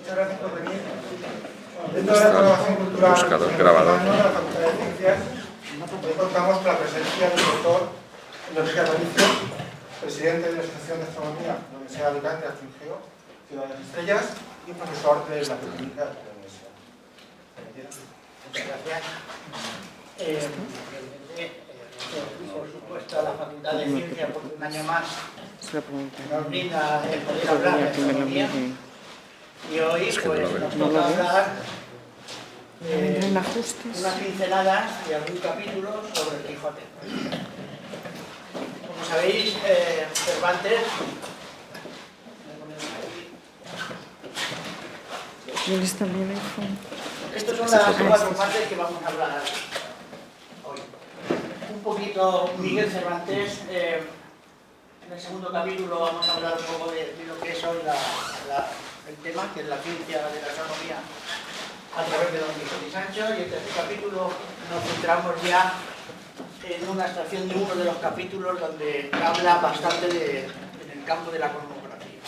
Muchas gracias por venir. Dentro de la programación cultural de la Facultad de Ciencias, hoy contamos con la presencia del doctor Enrique Aparicio, presidente de la Asociación de Astronomía de la Universidad de Alicante, Astringeo, Ciudad de las Estrellas, y profesor de la técnica de la universidad. Muchas gracias. Por supuesto, a la Facultad de Ciencias, porque un año más nos brinda el poder hablar de astronomía. Y hoy pues, nos toca hablar unas pinceladas de algún capítulo sobre el Quijote. Como sabéis, Cervantes... Estas son las cuatro partes que vamos a hablar hoy. Un poquito Miguel Cervantes. En el segundo capítulo vamos a hablar un poco de lo que es hoy el tema, que es la ciencia de la astronomía a través de Don Quijote y Sancho. Y en el tercer capítulo nos centramos ya en una extracción de uno de los capítulos donde habla bastante en el campo de la cosmografía.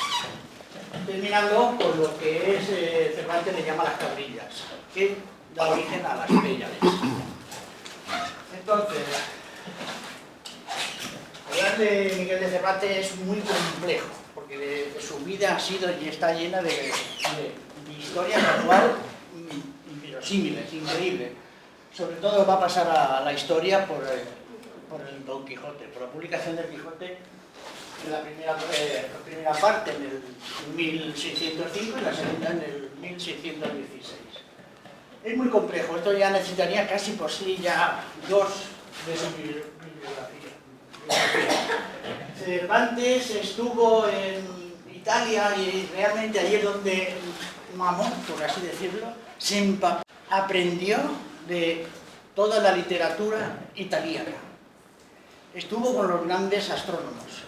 Terminando con lo que es Cervantes le llama las cabrillas, que da origen a las Pléyades. Entonces, hablar de Miguel de Cervantes es muy complejo, porque de su vida ha sido y está llena de historias, la cual inverosímiles, increíbles. Sobre todo va a pasar a la historia por el Don Quijote, por la publicación del Quijote en la primera parte en el 1605 y la segunda en el 1616. Es muy complejo, esto ya necesitaría casi por sí ya dos de su bibliografía. Cervantes estuvo en Italia y realmente allí es donde mamó, por así decirlo, se empapó, aprendió de toda la literatura italiana. Estuvo con los grandes astrónomos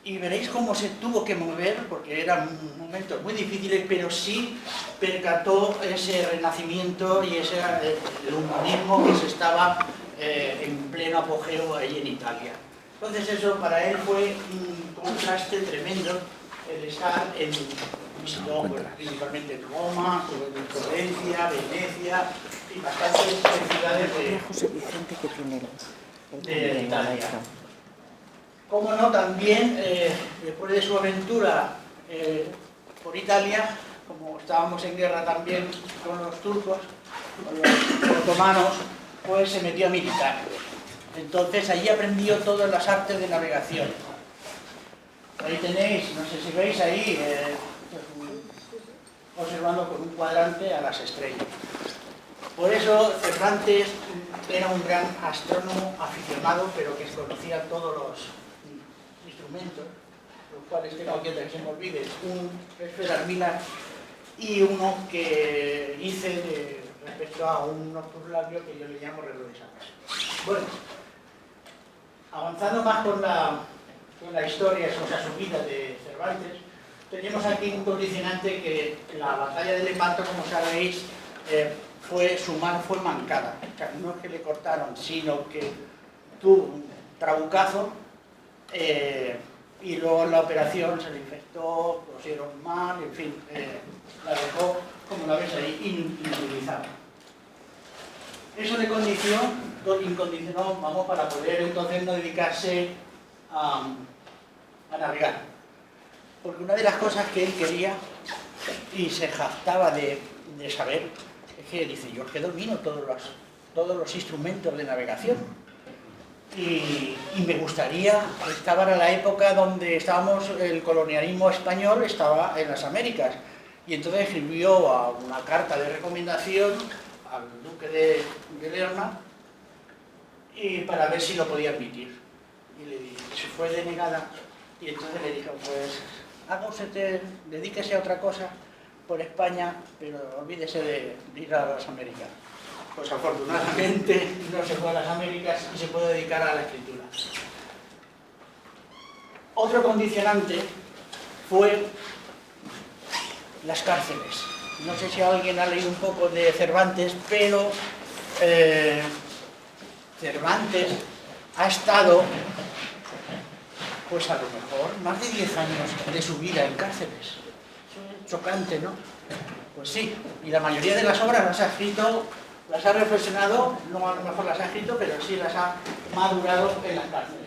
y veréis cómo se tuvo que mover, porque eran momentos muy difíciles, pero sí percató ese renacimiento y ese el humanismo que se estaba en pleno apogeo ahí en Italia. Entonces eso para él fue un contraste tremendo el estar visitó principalmente en Roma, en Florencia, Venecia y bastantes ciudades de Italia. Como no, también después de su aventura por Italia, como estábamos en guerra también con los turcos, con los otomanos, pues se metió a militar. Entonces allí aprendió todas las artes de navegación. Ahí tenéis, no sé si veis ahí, observando con un cuadrante a las estrellas. Por eso Cervantes era un gran astrónomo aficionado, pero que conocía todos los instrumentos, los cuales tengo que se me olvide, un esferas milas y uno que hice respecto a un nocturlabio que yo le llamo reloj de Salas. Bueno, avanzando más con la historia, o sea, su vida de Cervantes, tenemos aquí un condicionante que la batalla de Lepanto, como sabéis, su mano fue mancada. O sea, no es que le cortaron, sino que tuvo un trabucazo y luego la operación se le infectó, pusieron mal, en fin, la dejó, como la ves ahí, inutilizada. Eso le incondicionó, vamos, para poder entonces no dedicarse a navegar. Porque una de las cosas que él quería y se jactaba de saber es que dice, yo es que domino todos los instrumentos de navegación y me gustaría, estaba en la época donde el colonialismo español estaba en las Américas y entonces escribió una carta de recomendación al duque de Lerma y para ver si lo podía admitir. Y se fue denegada y entonces le dijo, pues haga usted, dedíquese a otra cosa por España, pero olvídese de ir a las Américas. Pues afortunadamente no se fue a las Américas y se puede dedicar a la escritura. Otro condicionante fue las cárceles. No sé si alguien ha leído un poco de Cervantes, pero Cervantes ha estado, pues a lo mejor, más de 10 años de su vida en cárceles. chocante, ¿no? Pues sí, y la mayoría de las obras las ha escrito, las ha reflexionado, no a lo mejor las ha escrito, pero sí las ha madurado en las cárceles.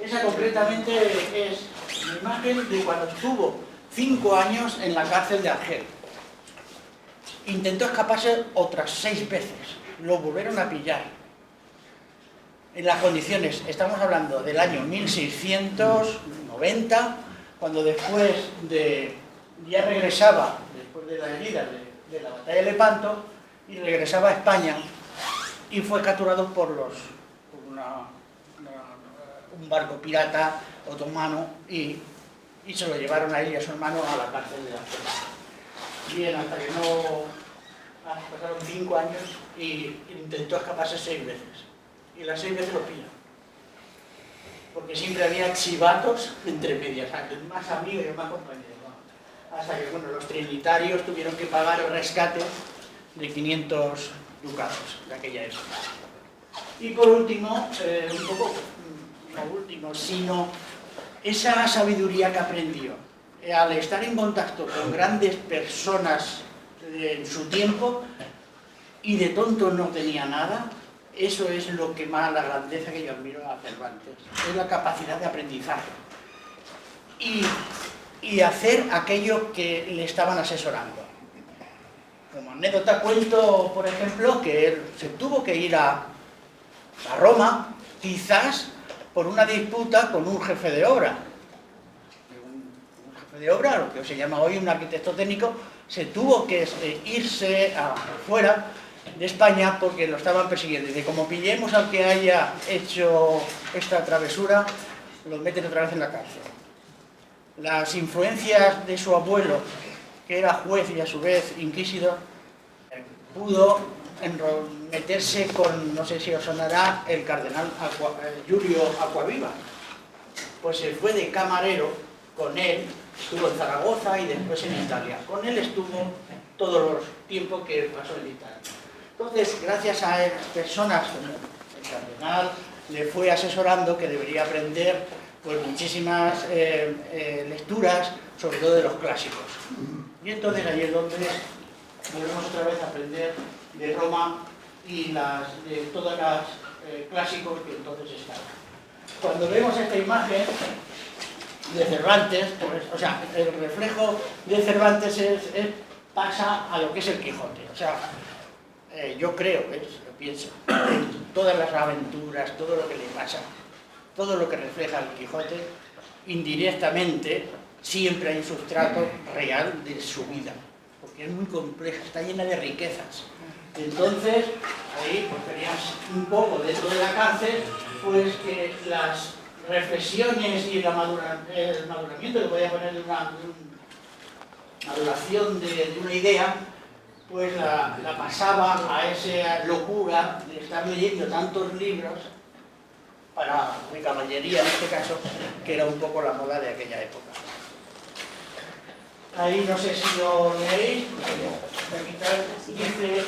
Esa concretamente es la imagen de cuando estuvo 5 años en la cárcel de Argel. Intentó escaparse otras 6 veces, lo volvieron a pillar. En las condiciones, estamos hablando del año 1690, cuando después de, ya regresaba, después de la herida de la batalla de Lepanto, y regresaba a España, y fue capturado por un barco pirata otomano, y se lo llevaron a él y a su hermano a la cárcel de Argel. Bien, hasta que no pasaron 5 años y intentó escaparse 6 veces. Y las 6 veces lo pillan. Porque siempre había chivatos entre medias, más amigos y más compañeros. Hasta que, bueno, los trinitarios tuvieron que pagar el rescate de 500 ducados de aquella época. Y por último, un poco, no último, sino esa sabiduría que aprendió al estar en contacto con grandes personas en su tiempo, y de tonto no tenía nada. Eso es lo que más, la grandeza que yo admiro a Cervantes, es la capacidad de aprendizaje y hacer aquello que le estaban asesorando. Como anécdota cuento, por ejemplo, que él se tuvo que ir a Roma, quizás por una disputa con un jefe de obra. Un jefe de obra, lo que se llama hoy un arquitecto técnico, se tuvo que irse afuera de España porque lo estaban persiguiendo. Y de como pillemos al que haya hecho esta travesura, lo meten otra vez en la cárcel. Las influencias de su abuelo, que era juez y a su vez inquisidor, pudo meterse con, no sé si os sonará, el cardenal Giulio Acquaviva. Pues se fue de camarero con él, estuvo en Zaragoza y después en Italia. Con él estuvo todo el tiempo que pasó en Italia. Entonces, gracias a personas como el cardenal, le fue asesorando que debería aprender pues, muchísimas lecturas, sobre todo de los clásicos. Y entonces ahí es donde volvemos otra vez a aprender de Roma y de todos los clásicos que entonces estaban. Cuando vemos esta imagen de Cervantes, pues, o sea, el reflejo de Cervantes pasa a lo que es el Quijote. O sea, yo creo, lo pienso, todas las aventuras, todo lo que le pasa, todo lo que refleja el Quijote, indirectamente siempre hay un sustrato real de su vida, porque es muy compleja, está llena de riquezas. Entonces, ahí pues veríamos un poco dentro de la cárcel, pues que las reflexiones y el maduramiento, que voy a poner de una maduración de una idea, pues la pasaba a esa locura de estar leyendo tantos libros de caballería en este caso, que era un poco la moda de aquella época. Ahí no sé si lo leéis, dice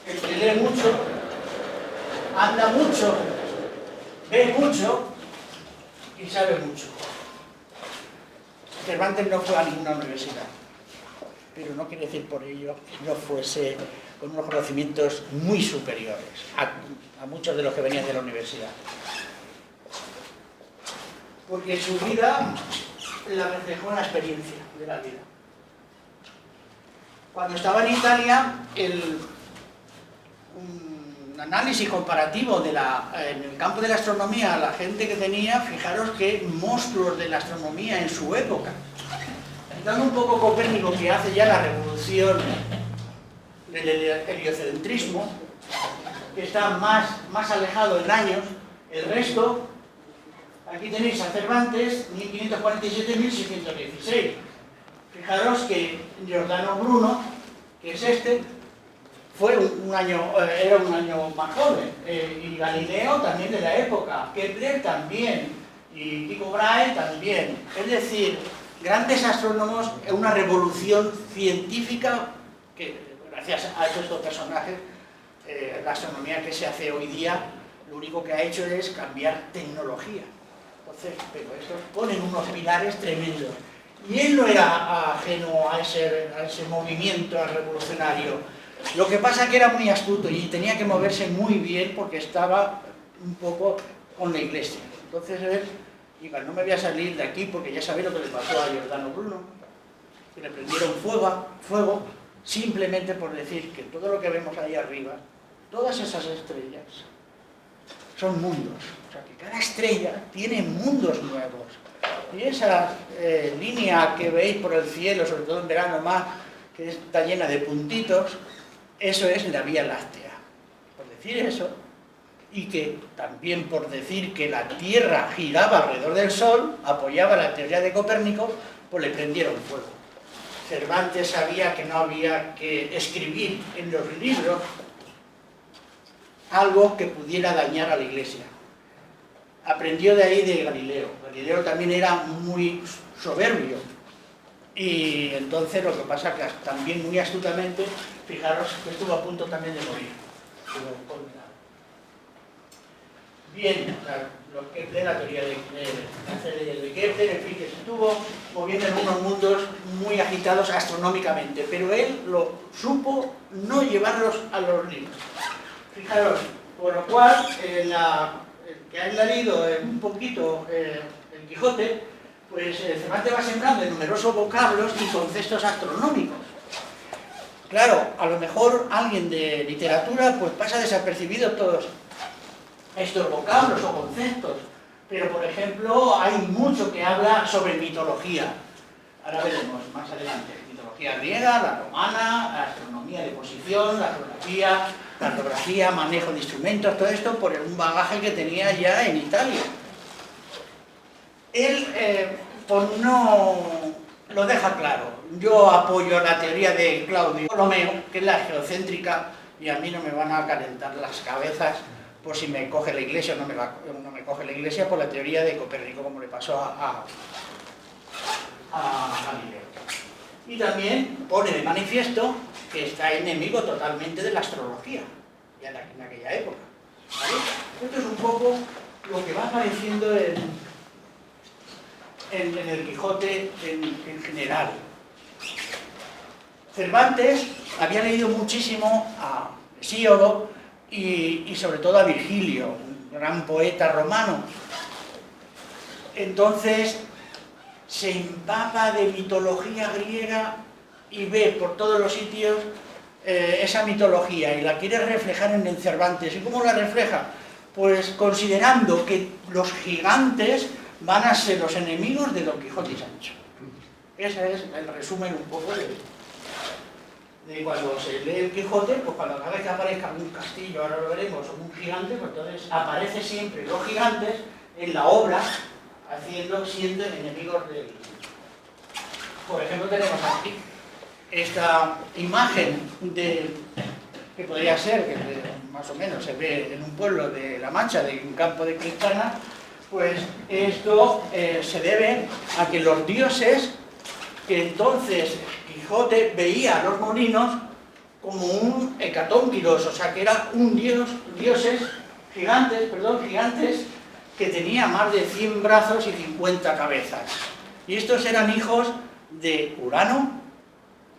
el que lee mucho, anda mucho, ve mucho y sabe mucho. Cervantes no fue a ninguna universidad, pero no quiere decir por ello que no fuese con unos conocimientos muy superiores a muchos de los que venían de la universidad. Porque su vida la reflejó en la experiencia de la vida. Cuando estaba en Italia, un análisis comparativo en el campo de la astronomía, la gente que tenía, fijaros qué monstruos de la astronomía en su época. Dando un poco Copérnico, que hace ya la revolución del heliocentrismo, que está más alejado en años, el resto, aquí tenéis a Cervantes, 1547-1616. Fijaros que Giordano Bruno, que es este, era un año más joven, y Galileo también de la época, Kepler también, y Tycho Brahe también. Es decir, grandes astrónomos, una revolución científica que, gracias a estos dos personajes, la astronomía que se hace hoy día, lo único que ha hecho es cambiar tecnología. Entonces, pero estos ponen unos pilares tremendos. Y él no era ajeno a ese movimiento revolucionario. Lo que pasa es que era muy astuto y tenía que moverse muy bien porque estaba un poco con la Iglesia. Entonces él diga, no me voy a salir de aquí porque ya sabéis lo que le pasó a Giordano Bruno, que le prendieron fuego simplemente por decir que todo lo que vemos ahí arriba, todas esas estrellas, son mundos. O sea, que cada estrella tiene mundos nuevos. Y esa línea que veis por el cielo, sobre todo en verano más, que está llena de puntitos, eso es la Vía Láctea. Por decir eso, y que también por decir que la Tierra giraba alrededor del Sol, apoyaba la teoría de Copérnico, pues le prendieron fuego. Cervantes sabía que no había que escribir en los libros algo que pudiera dañar a la Iglesia. Aprendió de ahí de Galileo. Galileo también era muy soberbio. Y entonces lo que pasa es que también muy astutamente, fijaros que estuvo a punto también de morir. Bien, lo que de la teoría de Kepler, en fin, que se estuvo moviendo en unos mundos muy agitados astronómicamente, pero él lo supo no llevarlos a los libros. Fijaros, por lo cual, el que ha leído un poquito el Quijote, pues Cervantes va sembrando de numerosos vocablos y conceptos astronómicos. Claro, a lo mejor alguien de literatura pues pasa desapercibido todos estos vocablos o conceptos, pero por ejemplo hay mucho que habla sobre mitología. Ahora veremos más adelante. Mitología griega, la romana, la astronomía de posición, la geografía, cartografía, manejo de instrumentos, todo esto por un bagaje que tenía ya en Italia. Él pues no lo deja claro. Yo apoyo la teoría de Claudio Ptolomeo, que es la geocéntrica, y a mí no me van a calentar las cabezas por si me coge la Iglesia o no me coge la Iglesia por la teoría de Copérnico, como le pasó a Galileo. Y también pone de manifiesto que está enemigo totalmente de la astrología, ya en aquella época. ¿Vale? Esto es un poco lo que va apareciendo en el Quijote en general. Cervantes había leído muchísimo a Hesíodo y sobre todo a Virgilio, un gran poeta romano. Entonces se empapa de mitología griega y ve por todos los sitios esa mitología y la quiere reflejar en el Cervantes. ¿Y cómo la refleja? Pues considerando que los gigantes van a ser los enemigos de Don Quijote y Sancho. Ese es el resumen un poco de cuando se lee el Quijote, pues cuando cada vez que aparezca un castillo, ahora lo veremos, o un gigante, pues entonces aparece siempre los gigantes en la obra, siendo enemigos de él. Por ejemplo, tenemos aquí esta imagen que podría ser, que más o menos se ve en un pueblo de La Mancha, de un campo de Criptana. Pues esto se debe a que los dioses, que entonces Quijote veía a los molinos como un hecatónquilos, o sea que era un dioses gigantes que tenía más de 100 brazos y 50 cabezas. Y estos eran hijos de Urano,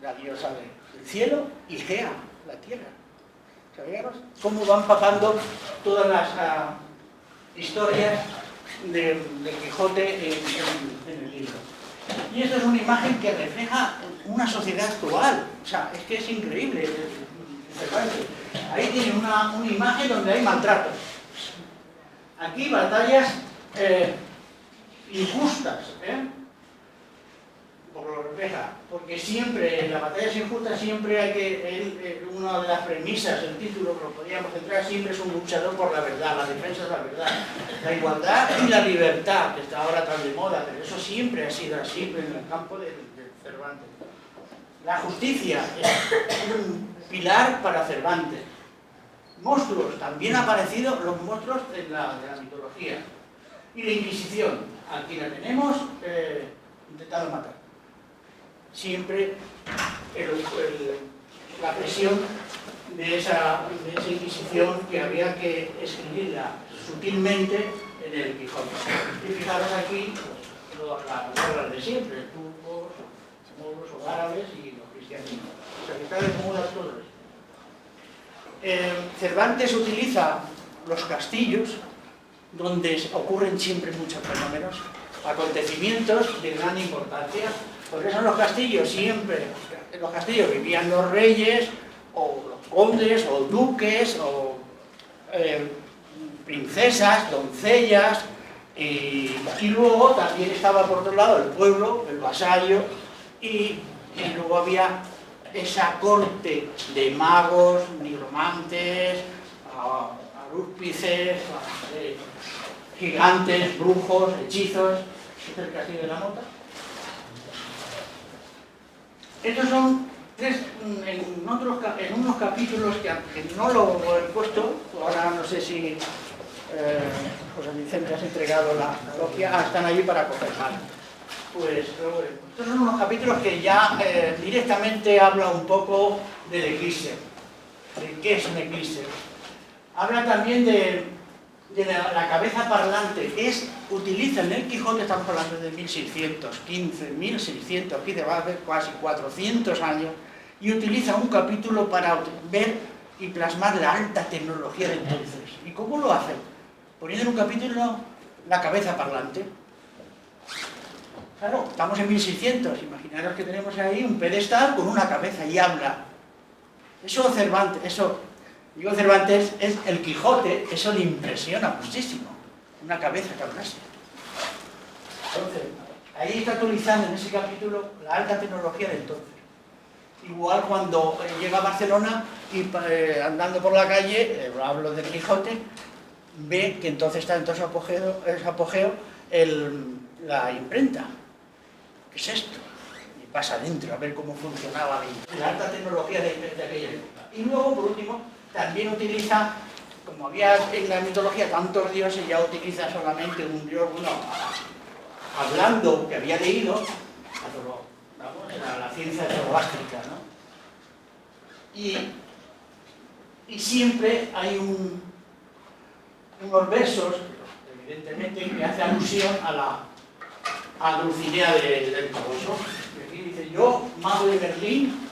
la diosa del cielo, y Gea, la tierra. ¿Sabíamos cómo van pasando todas las historias del Quijote en el libro? Y esto es una imagen que refleja una sociedad actual. O sea, es que es increíble. Ahí tiene una imagen donde hay maltratos. Aquí batallas injustas, lo refleja, porque siempre en las batallas injustas siempre hay que, una de las premisas, el título que lo podríamos centrar, siempre es un luchador por la verdad, la defensa de la verdad, la igualdad y la libertad, que está ahora tan de moda, pero eso siempre ha sido así en el campo de Cervantes. La justicia es un pilar para Cervantes. Monstruos, también han aparecido los monstruos de la mitología. Y la Inquisición, aquí la tenemos, intentado matar. Siempre la presión de esa Inquisición que había que escribirla sutilmente en el Quijote. Y fijaros aquí las guerras de siempre, pueblos o árabes y los cristianos. O sea, que está de moda todo esto. Cervantes utiliza los castillos, donde ocurren siempre muchos fenómenos, acontecimientos de gran importancia, porque son los castillos siempre, en los castillos vivían los reyes, o los condes, o duques, o princesas, doncellas, y luego también estaba por otro lado el pueblo, el vasallo, y luego había esa corte de magos, nigromantes, arúspices, gigantes, brujos, hechizos. Este es el castillo de la Mota. Estos son tres, en unos capítulos que no lo he puesto, ahora no sé si José Vicente has entregado la copia, están allí para coger mal. Pues estos son unos capítulos que ya directamente habla un poco del eclipse, de qué es un eclipse. Habla también de la cabeza parlante, utiliza en el Quijote, estamos hablando de 1615, 1600, aquí va a haber casi 400 años, y utiliza un capítulo para ver y plasmar la alta tecnología de entonces. ¿Y cómo lo hace? Poniendo en un capítulo la cabeza parlante. Claro, estamos en 1600, imaginaros que tenemos ahí un pedestal con una cabeza y habla. Eso Cervantes, Cervantes es el Quijote, eso le impresiona muchísimo, una cabeza que hablase. Entonces, ahí está utilizando en ese capítulo la alta tecnología de entonces. Igual cuando llega a Barcelona y andando por la calle, hablo del Quijote, ve que entonces está en todo su apogeo la imprenta. ¿Qué es esto? Y pasa adentro a ver cómo funcionaba la alta tecnología de aquella época. Y luego, por último, también utiliza, como había en la mitología tantos dioses, ya utiliza solamente un dios, hablando que había leído, era la ciencia zoroástrica, ¿no? Y siempre hay unos versos, evidentemente, que hace alusión a Dulcinea del Toboso. Y aquí dice: yo, mago de Berlín,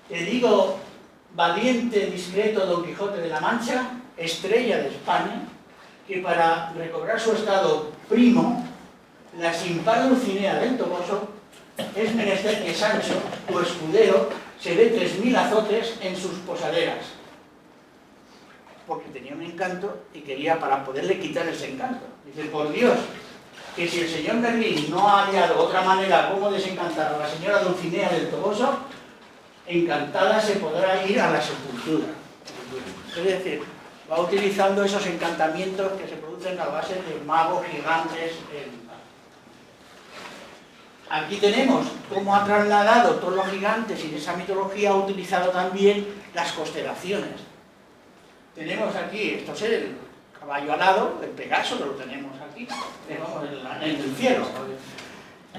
te digo, valiente, discreto Don Quijote de la Mancha, estrella de España, que para recobrar su estado primo, la sin par Dulcinea del Toboso, es menester que Sancho, tu escudero, se dé 3000 azotes en sus posaderas. Porque tenía un encanto y quería para poderle quitar ese encanto. Dice: por Dios, que si el señor Merlín no ha hallado otra manera como desencantar a la señora Dulcinea del Toboso, encantada se podrá ir a la sepultura. Es decir, va utilizando esos encantamientos que se producen a base de magos gigantes. Aquí tenemos cómo ha trasladado todos los gigantes y de esa mitología ha utilizado también las constelaciones. Tenemos aquí, esto es el caballo alado, el Pegaso, que lo tenemos aquí, en el cielo.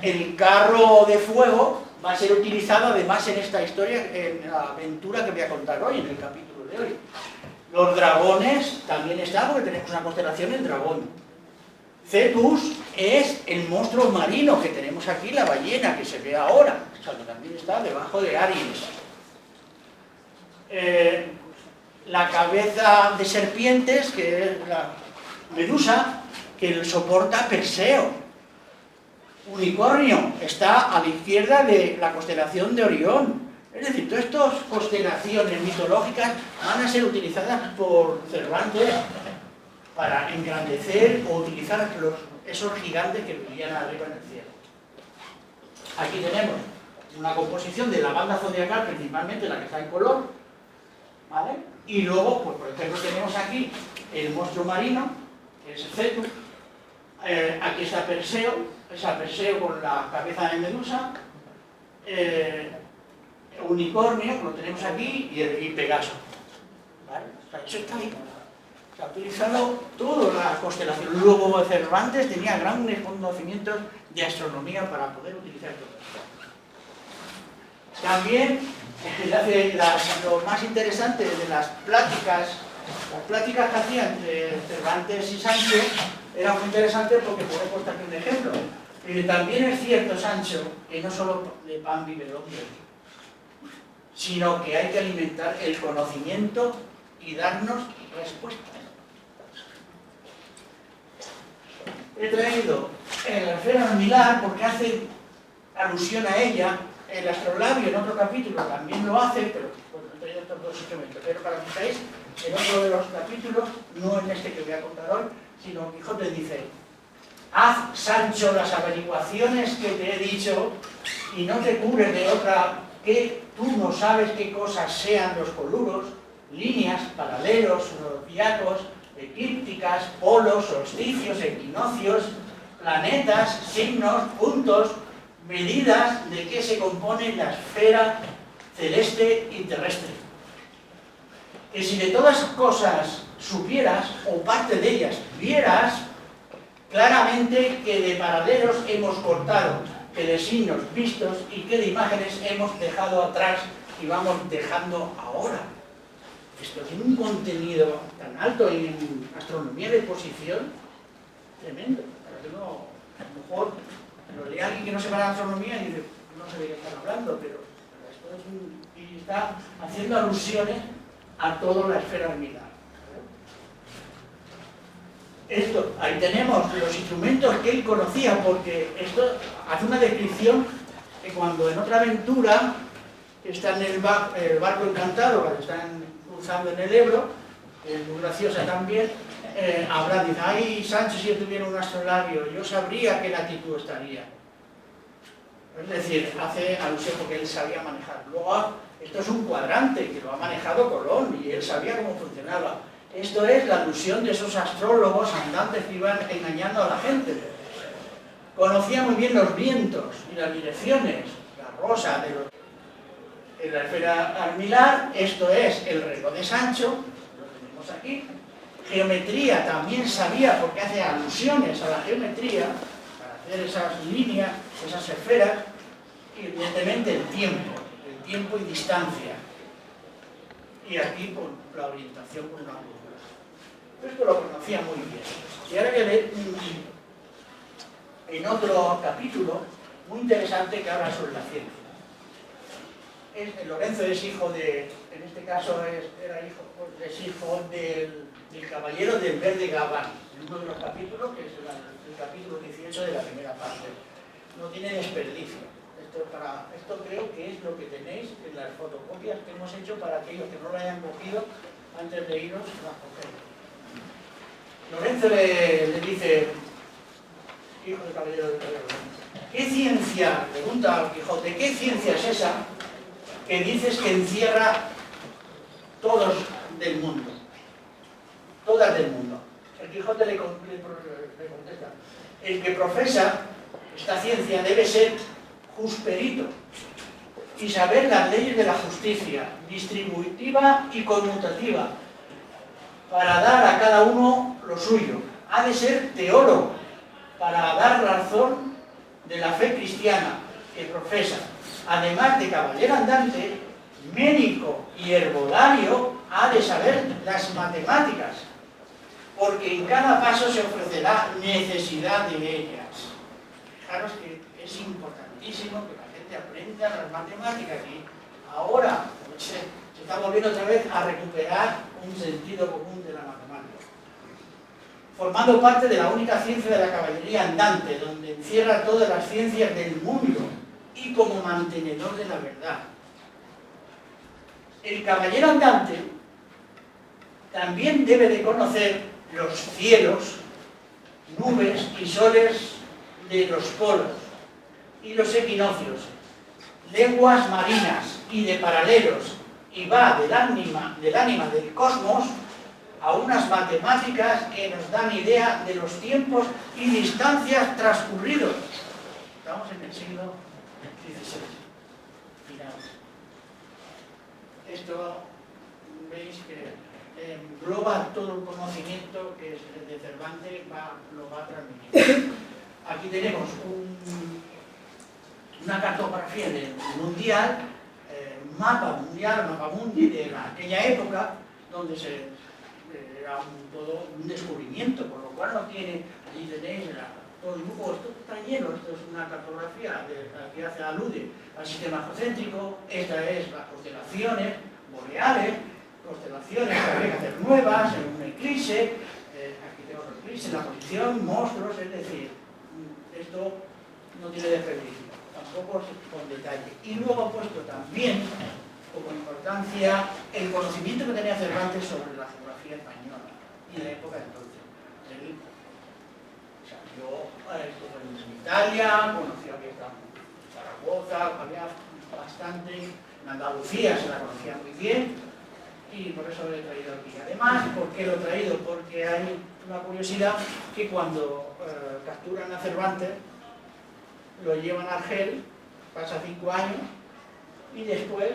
El carro de fuego va a ser utilizado además en esta historia, en la aventura que voy a contar hoy, en el capítulo de hoy. Los dragones también están, porque tenemos una constelación del dragón. Cetus es el monstruo marino que tenemos aquí, la ballena, que se ve ahora, o sea, que también está debajo de Aries. La cabeza de serpientes, que es la Medusa, que soporta Perseo. Unicornio está a la izquierda de la constelación de Orión. Es decir, todas estas constelaciones mitológicas van a ser utilizadas por Cervantes para engrandecer o utilizar esos gigantes que vivían arriba en el cielo. Aquí tenemos una composición de la banda zodiacal, principalmente la que está en color, ¿vale? Y luego, pues por ejemplo, tenemos aquí el monstruo marino, que es el Cetus. Aquí está Perseo, con la cabeza de Medusa, unicornio, que lo tenemos aquí, y Pegaso. ¿Vale? O sea, eso está ahí. Se ha utilizado toda la constelación. Luego Cervantes tenía grandes conocimientos de astronomía para poder utilizar todo esto. También, lo más interesante de las pláticas que hacían entre Cervantes y Sancho, era muy interesante porque puedo contar aquí un ejemplo. Pero también es cierto, Sancho, que no solo de pan vive el hombre, sino que hay que alimentar el conocimiento y darnos respuestas. He traído la esfera armilar porque hace alusión a ella. El astrolabio en otro capítulo también lo hace, pero bueno, he traído estos dos instrumentos. Pero para que veáis, en otro de los capítulos, no en este que voy a contar hoy, sino Quijote dice: haz, Sancho, las averiguaciones que te he dicho y no te cures de otra, que tú no sabes qué cosas sean los coluros, líneas, paralelos, zodiacos, eclípticas, polos, solsticios, equinoccios, planetas, signos, puntos, medidas de qué se compone la esfera celeste y terrestre. Que si de todas esas cosas supieras, o parte de ellas vieras, claramente que de paralelos hemos cortado, que de signos vistos y que de imágenes hemos dejado atrás y vamos dejando ahora. Esto tiene un contenido tan alto en astronomía de posición tremendo. A lo mejor lo lee alguien que no sepa la astronomía y dice, no sé de qué están hablando, pero esto es y está haciendo alusiones a toda la esfera armilar. Esto, ahí tenemos los instrumentos que él conocía, porque esto hace una descripción que cuando en otra aventura está en el barco encantado, cuando están cruzando en el Ebro, que es muy graciosa también, habrá, dice, ay, Sancho, si yo tuviera un astrolabio, yo sabría qué latitud estaría. Es decir, hace alusión porque él sabía manejar. Luego, esto es un cuadrante que lo ha manejado Colón y él sabía cómo funcionaba. Esto es la alusión de esos astrólogos andantes que iban engañando a la gente. Conocía muy bien los vientos y las direcciones, la rosa de los... En la esfera armilar, esto es el reloj de Sancho, lo tenemos aquí. Geometría también sabía, porque hace alusiones a la geometría, para hacer esas líneas, esas esferas, y evidentemente el tiempo y distancia. Y aquí por la orientación por una brújula. Esto lo conocía muy bien. Y ahora que leer en otro capítulo muy interesante que habla sobre la ciencia. Lorenzo es hijo de, en este caso es hijo del caballero del Verde Gabán, en uno de los capítulos, que es el capítulo 18 de la primera parte. No tiene desperdicio. Esto creo que es lo que tenéis en las fotocopias que hemos hecho para aquellos que no lo hayan cogido antes de iros a cogerlo. Lorenzo le dice, hijo del caballero del Verde Gabán, ¿qué ciencia, pregunta al Quijote, qué ciencia es esa que dices que encierra todos del mundo? Todas del mundo. El Quijote le contesta, el que profesa esta ciencia debe ser jusperito y saber las leyes de la justicia, distributiva y conmutativa, para dar a cada uno lo suyo. Ha de ser teólogo, para dar razón de la fe cristiana que profesa. Además de caballero andante, médico y herbolario, ha de saber las matemáticas, porque en cada paso se ofrecerá necesidad de ellas. Fijaros que es importantísimo que la gente aprenda las matemáticas y ahora se está volviendo otra vez a recuperar un sentido común de la matemática. Formando parte de la única ciencia de la caballería andante, donde encierra todas las ciencias del mundo y como mantenedor de la verdad. El caballero andante también debe de conocer los cielos, nubes y soles de los polos y los equinoccios, lenguas marinas y de paralelos, y va del ánima del cosmos a unas matemáticas que nos dan idea de los tiempos y distancias transcurridos. Estamos en el siglo XVI, finales. Esto, veis que engloba todo el conocimiento que de Cervantes lo va a transmitir. Aquí tenemos una cartografía mundial, mapa mundi de aquella época, donde era todo un descubrimiento, por lo cual no tiene, allí tenéis todo dibujo, esto está lleno, esto es una cartografía que alude al sistema geocéntrico, esta es las constelaciones boreales, constelaciones que habría que hacer nuevas, en un eclipse, aquí tenemos el eclipse, la posición, monstruos, es decir, esto no tiene desperdicio, tampoco con detalle. Y luego he puesto también, como importancia, el conocimiento que tenía Cervantes sobre la geografía española y la época de entonces. Él salió, estuvo en Italia, conoció que estaba en Zaragoza, había bastante, en Andalucía se la conocía muy bien, y por eso lo he traído aquí. Además, ¿por qué lo he traído? Porque hay una curiosidad que cuando capturan a Cervantes, lo llevan a Argel, pasa 5 años, y después,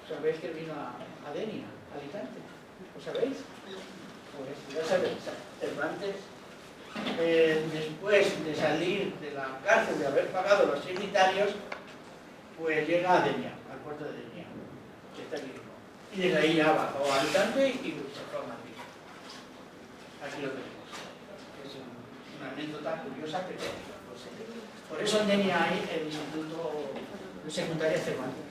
¿sabéis que vino a Denia, a Alicante? ¿Lo sabéis? Pues ya sabéis, Cervantes, después de salir de la cárcel, de haber pagado los trinitarios, pues llega a Denia, al puerto de Denia, que está aquí. Y desde ahí ya bajó a Alicante y se fue a Madrid. Aquí lo tenemos. Es una anécdota curiosa que por eso en Denia hay el Instituto de Secundaria Cervantes.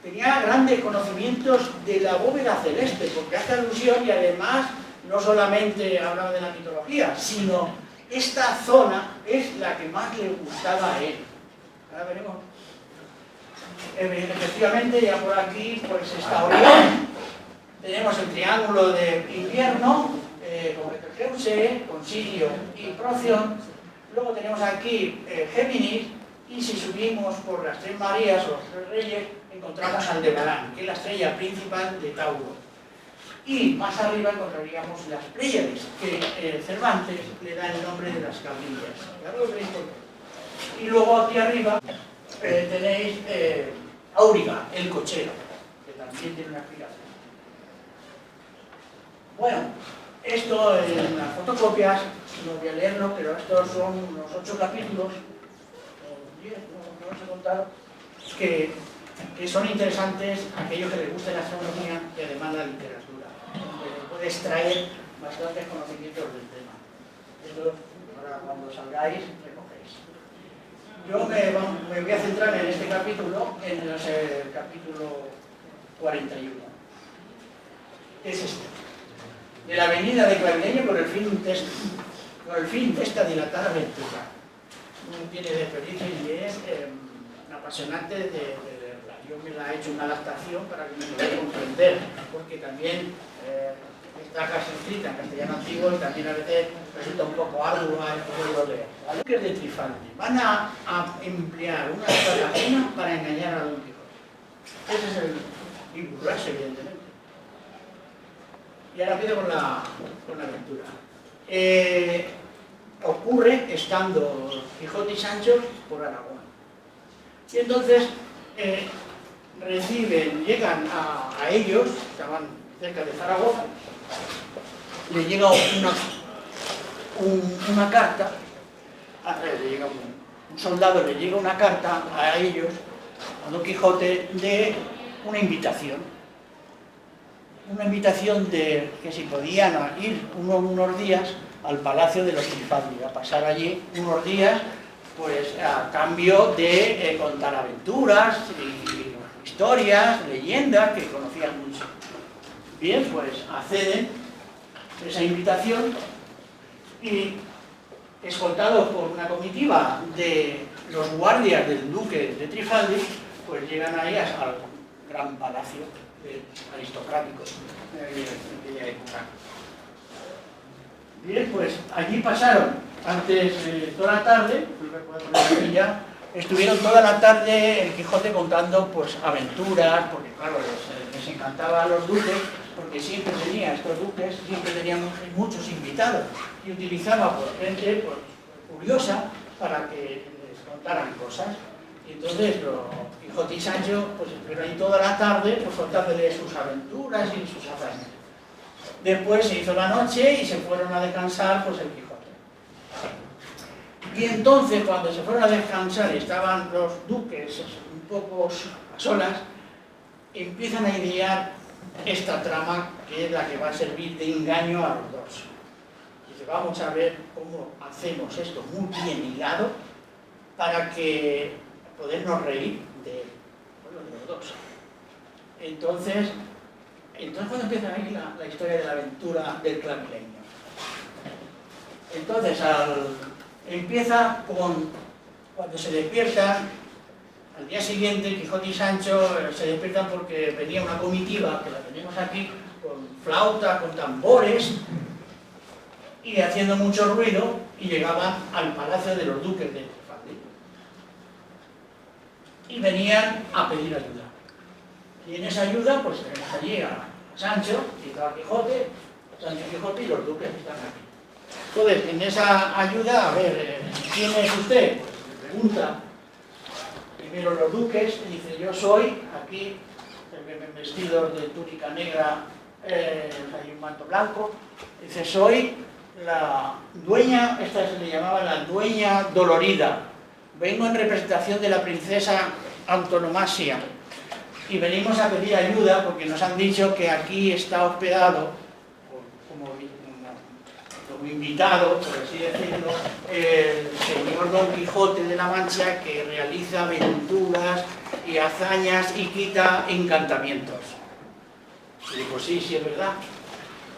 Tenía grandes conocimientos de la bóveda celeste, porque hace alusión y además no solamente hablaba de la mitología, sino esta zona es la que más le gustaba a él. Ahora veremos. Efectivamente, ya por aquí pues está Orión, tenemos el triángulo de invierno, con Betelgeuse, con Sirio y Procyon, luego tenemos aquí Géminis, y si subimos por las Tres Marías o los Tres Reyes, encontramos Aldebarán, que es la estrella principal de Tauro. Y más arriba encontraríamos las Pléyades, que Cervantes le da el nombre de las cabrillas. Ya lo veréis por qué. Y luego aquí arriba tenéis Auriga, el cochero, que también tiene una explicación. Bueno, esto en las fotocopias, no voy a leerlo, pero estos son unos 8 capítulos, 10, no os he contado, que son interesantes a aquellos que les guste la astronomía y además la literatura. Puede extraer bastantes conocimientos del tema. Esto, ahora cuando salgáis, recogéis. Yo me voy a centrar en este capítulo, en el capítulo 41. ¿Qué es este? De la venida de Clavileño con el fin de esta dilatada aventura. No tiene desperdicio y es apasionante de leerla. Yo me la he hecho una adaptación para que me pueda comprender, porque también está casi escrita en castellano antiguo y también a veces resulta un poco ardua el poderlo leer. ¿Vale? Que es de Trifaldi. Van a emplear una estratagema para engañar a Don Quijote. Ese es el vincularse, evidentemente. Y ahora empiezo con la aventura. Ocurre estando Quijote y Sancho por Aragón. Y entonces llegan a ellos, estaban cerca de Zaragoza, le llega una carta, le llega un soldado, le llega una carta a ellos, a Don Quijote, de una invitación. Una invitación de que si podían ir unos días al Palacio de los Trifaldi, a pasar allí unos días, pues a cambio de contar aventuras y historias, leyendas que conocían mucho. Bien, pues acceden a esa invitación y, escoltados por una comitiva de los guardias del duque de Trifaldi, pues llegan ahí al gran palacio aristocrático de aquella época. Bien, pues allí pasaron antes toda la tarde, estuvieron toda la tarde el Quijote contando pues aventuras, porque claro, les encantaba a los duques, porque siempre tenía, estos duques siempre tenían muchos invitados y utilizaba pues, gente pues, curiosa para que les contaran cosas. Y entonces Quijote y Sancho pues estuvieron ahí toda la tarde pues, contándoles sus aventuras y sus hazañas. Después se hizo la noche y se fueron a descansar pues el Quijote. Y entonces cuando se fueron a descansar y estaban los duques un poco a solas, empiezan a idear esta trama que es la que va a servir de engaño a los dos. Dice, vamos a ver cómo hacemos esto muy bien hilado para que podernos reír de los dos. Entonces cuando empieza ahí la historia de la aventura del clavileño. Entonces empieza cuando se despiertan. Al día siguiente, Quijote y Sancho se despiertan porque venía una comitiva, que la tenemos aquí, con flauta, con tambores, y haciendo mucho ruido, y llegaban al palacio de los duques de Flandes. Y venían a pedir ayuda. Y en esa ayuda, pues tenemos allí a Sancho y a Quijote, Sancho y Quijote y los duques que están aquí. Entonces, en esa ayuda, a ver, ¿quién es usted? Pues le pregunta. Primero los duques, y dice, yo soy, aquí, vestido de túnica negra, hay un manto blanco, dice, soy la dueña, esta se le llamaba la dueña dolorida, vengo en representación de la princesa Antonomasia, y venimos a pedir ayuda porque nos han dicho que aquí está hospedado, como invitado, por así decirlo, el señor Don Quijote de la Mancha, que realiza aventuras y hazañas y quita encantamientos. Y digo, sí, es verdad.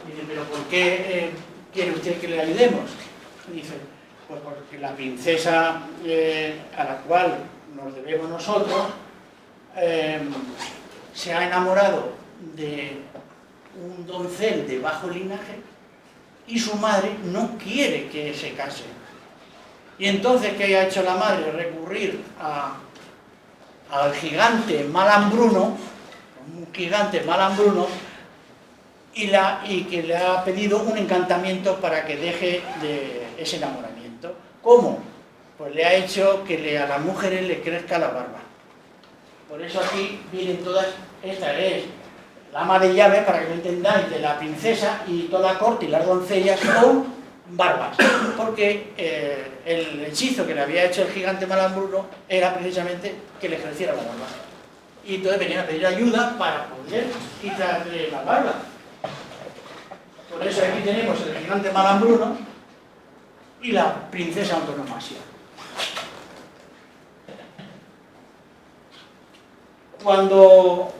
Y dice, pero ¿por qué quiere usted que le ayudemos? Y dice, pues porque la princesa a la cual nos debemos nosotros se ha enamorado de un doncel de bajo linaje y su madre no quiere que se case. Y entonces, ¿qué ha hecho la madre? Recurrir al gigante Malambruno, un gigante Malambruno, y que le ha pedido un encantamiento para que deje de ese enamoramiento. ¿Cómo? Pues le ha hecho que a las mujeres le crezca la barba. Por eso aquí vienen todas, esta es la ama de llaves, para que lo entendáis, de la princesa, y toda la corte y las doncellas con barbas, porque el hechizo que le había hecho el gigante Malambruno era precisamente que le creciera la barba. Y entonces venían a pedir ayuda para poder quitarle la barba. Por eso aquí tenemos el gigante Malambruno y la princesa Antonomasia. Cuando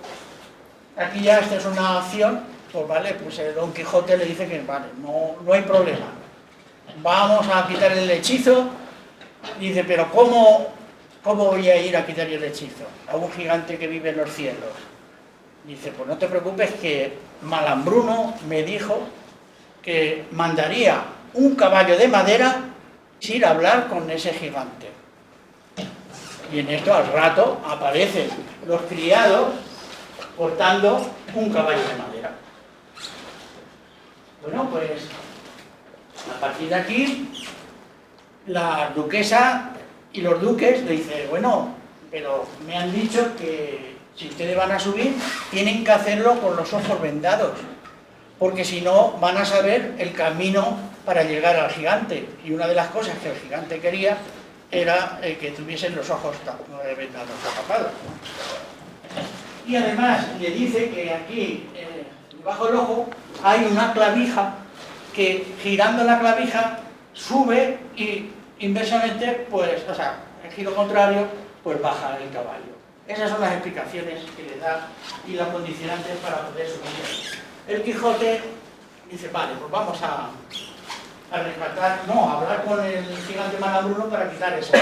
aquí ya esta es una acción, pues vale, pues Don Quijote le dice que vale, no hay problema. Vamos a quitar el hechizo. Dice, pero ¿cómo voy a ir a quitar el hechizo? A un gigante que vive en los cielos. Dice, pues no te preocupes, que Malambruno me dijo que mandaría un caballo de madera sin ir a hablar con ese gigante. Y en esto al rato aparecen los criados portando un caballo de madera. Bueno, pues a partir de aquí la duquesa y los duques le dicen, bueno, pero me han dicho que si ustedes van a subir tienen que hacerlo con los ojos vendados, porque si no van a saber el camino para llegar al gigante, y una de las cosas que el gigante quería era que tuviesen los ojos vendados, tapados. Y además le dice que aquí, debajo del ojo, hay una clavija que girando la clavija sube y inversamente, pues, o sea, en giro contrario, pues baja el caballo. Esas son las explicaciones que le da y las condicionantes para poder subir. El Quijote dice, vale, pues vamos a rescatar, no, a hablar con el gigante Malambruno para quitar esa.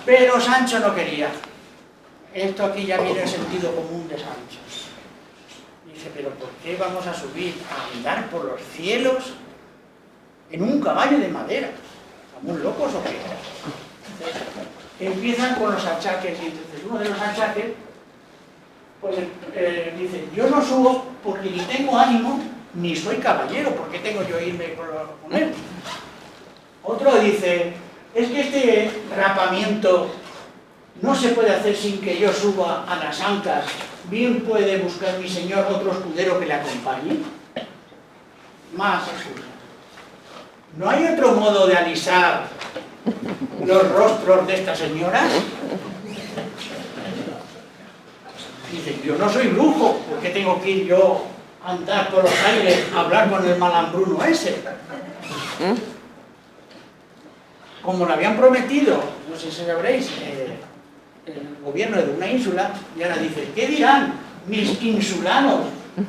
Pero Sancho no quería. Esto aquí ya viene el sentido común de Sancho. Dice, pero ¿por qué vamos a subir a andar por los cielos en un caballo de madera? ¿Estamos locos o qué? Empiezan con los achaques, y entonces uno de los achaques, pues dice, yo no subo porque ni tengo ánimo, ni soy caballero, ¿por qué tengo yo irme con él? Otro dice, es que este rapamiento no se puede hacer sin que yo suba a las ancas, bien puede buscar mi señor otro escudero que le acompañe. Más excusas. ¿No hay otro modo de alisar los rostros de estas señoras? Dice, yo no soy brujo, ¿por qué tengo que ir yo andar por los aires a hablar con el malambruno ese. Como lo habían prometido, no sé si sabréis, el gobierno de una ínsula, y ahora dice, ¿qué dirán mis insulanos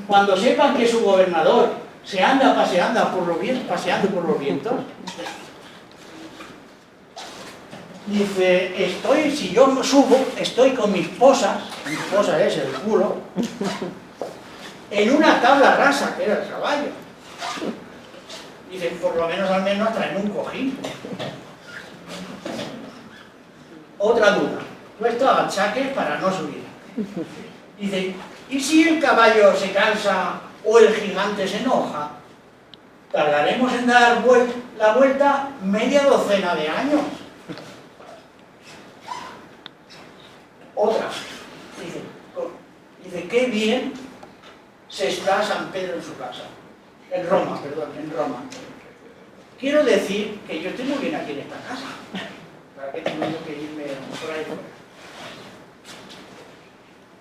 cuando sepan que su gobernador se anda paseando por los vientos? Dice, si yo subo, estoy con mis posas es el culo, en una tabla rasa, que era el caballo. Dice, por lo menos al menos traen un cojín. Otra duda, puesto achaques para no subir. Dice, ¿y si el caballo se cansa o el gigante se enoja? Tardaremos en dar la vuelta media docena de años. Otra, dice, qué bien se está San Pedro en su casa. En Roma. Quiero decir que yo estoy muy bien aquí en esta casa. ¿Para qué tengo que irme por ahí fuera?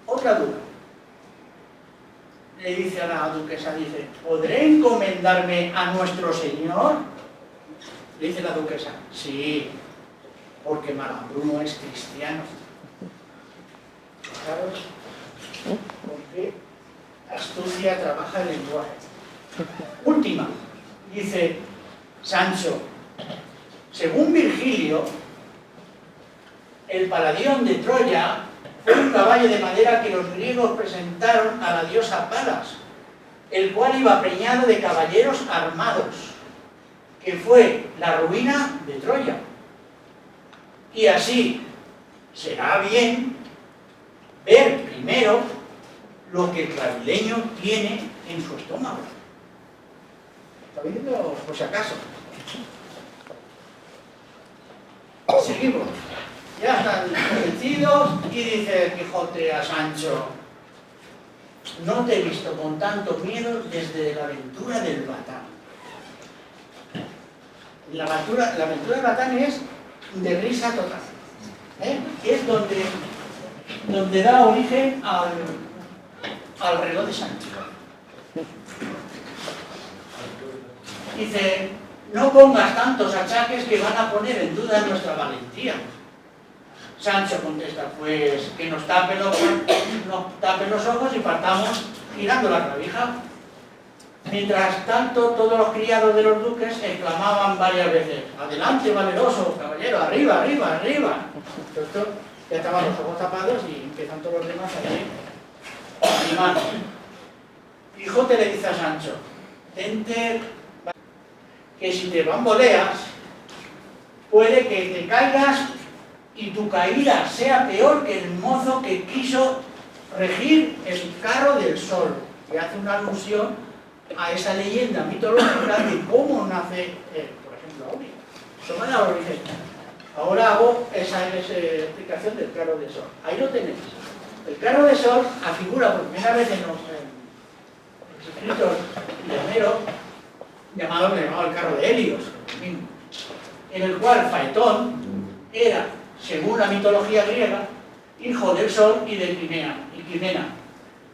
Otra duda. Le dice a la duquesa, dice, ¿podré encomendarme a nuestro señor? Le dice la duquesa, sí, porque Malambruno es cristiano. Fijaros, porque astucia trabaja el lenguaje. Última, dice Sancho, según Virgilio, el Paladión de Troya fue un caballo de madera que los griegos presentaron a la diosa Palas, el cual iba preñado de caballeros armados, que fue la ruina de Troya. Y así será bien ver primero lo que el clavileño tiene en su estómago. ¿Está viendo? Por si acaso. Seguimos. Ya están convencidos y dice el Quijote a Sancho, no te he visto con tanto miedo desde la aventura del Batán. La aventura del Batán es de risa total. Es donde da origen al reloj de Sancho. Dice, no pongas tantos achaques que van a poner en duda nuestra valentía. Sancho contesta, pues que nos tapen los ojos y partamos girando la clavija. Mientras tanto, todos los criados de los duques exclamaban varias veces, adelante, valeroso caballero, arriba, arriba, arriba. Entonces, ya estaban los ojos tapados y empiezan todos los demás a animar. Quijote le dice a Sancho, tente que si te bamboleas, puede que te caigas y tu caída sea peor que el mozo que quiso regir el carro del sol. Que hace una alusión a esa leyenda mitológica de cómo nace, por ejemplo, Ovid. Eso me da origen. Ahora hago esa explicación del carro del sol. Ahí lo tenéis. El carro del sol afigura por primera vez en los escritos de Homero, llamado el carro de Helios, en el cual Faetón era, según la mitología griega, hijo del sol y de Crimena.